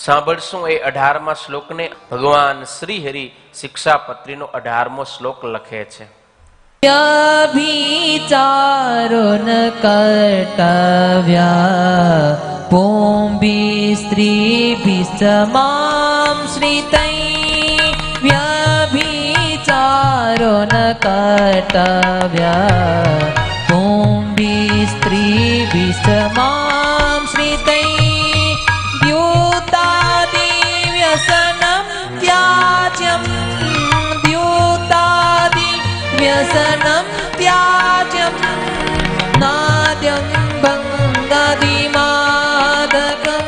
સાંભળશું એ 18મા શ્લોકને. ભગવાન શ્રી હરિ શિક્ષાપત્રીનો 18મો શ્લોક લખે છે. વ્યભિચારો ન કર્તવ્યા પુંભી સ્ત્રીભિશ્ચ માં શ્રિતૈ. વ્યભિચારો ન કર્તવ્યા પુંભી સ્ત્રીભિશ્ચ માં શ્રિતૈ. દ્યુતાદિ વ્યસનમ ત્યાજ્યમ વ્યસનમ ત્યાજ્યમ નાદ્યમ ભંગાદિમાદકમ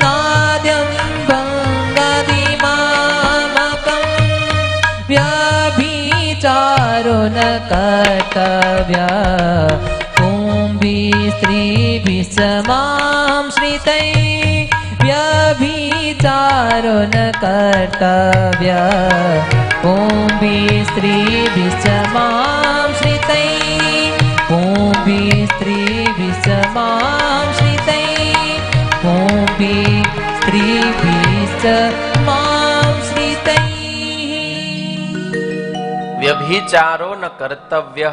નાદ્યમ ભંગાદિમામકમ. વ્યભિચારો ન કર્તવ્યા પુંભી સ્ત્રીભિશ્ચ માં શ્રિતૈ. વ્યભિચારો ન કર્તવ્યા પુંભી સ્ત્રીભિશ્ચ માં શ્રિતૈ. પુંભી સ્ત્રીભિશ્ચ માં શ્રિતૈ. પુંભી સ્ત્રીભિશ્ચ માં શ્રિતૈ. વ્યભિચારો ન કર્તવ્ય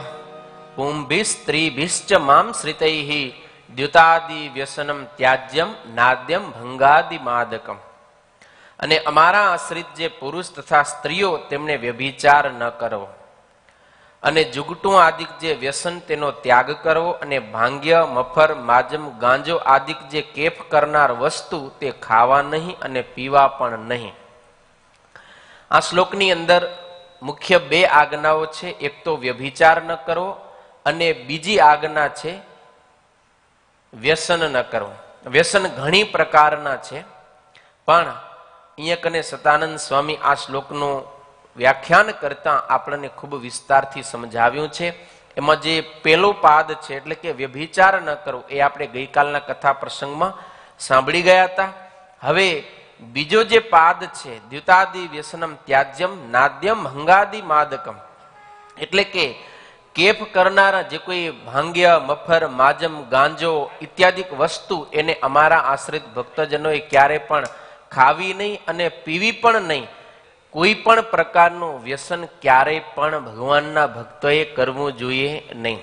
પુંભી સ્ત્રીભિશ્ચ મામ શ્રિતૈ. દ્યુતાદિ વ્યસનમ ત્યાજ્યમ નાદ્યમ ભંગાદિ માદકમ. અને અમારા આશ્રિત જે પુરુષ તથા સ્ત્રીઓ તેમને વ્યભિચાર ન કરવો, અને જુગટું આદિક જે વ્યસન તેનો ત્યાગ કરવો, અને ભાંગ્ય મફર માજમ ગાંજો આદિક જે કેફ કરનાર વસ્તુ તે ખાવા નહીં અને પીવા પણ નહીં. આ શ્લોકની અંદર મુખ્ય બે આજ્ઞાઓ છે. એક તો વ્યભિચાર ન કરવો અને બીજી આજ્ઞા છે વ્યસન ન કરવું. વ્યસન ઘણી પ્રકારના છે, પણ અહીંયા કને સતાનંદ સ્વામી આ શ્લોકનું વ્યાખ્યાન કરતા આપણને ખૂબ વિસ્તારથી સમજાવ્યું છે. એમાં જે પેલો પાદ છે એટલે કે વ્યભિચાર ન કરવો એ આપણે ગઈકાલના કથા પ્રસંગમાં સાંભળી ગયા હતા. હવે બીજો જે પાદ છે દ્યુતાદિ વ્યસનમ ત્યાજ્યમ નાદ્યમ ભંગાદિ માદકમ, એટલે કે કેફ કરનારા જે કોઈ ભાંગ્ય મફર માજમ ગાંજો ઇત્યાદિક વસ્તુ એને અમારા આશ્રિત ભક્તજનોએ ક્યારે પણ ખાવી નહીં અને પીવી પણ નહીં. કોઈ પણ પ્રકારનું વ્યસન ક્યારેય પણ ભગવાનના ભક્તોએ કરવું જોઈએ નહીં.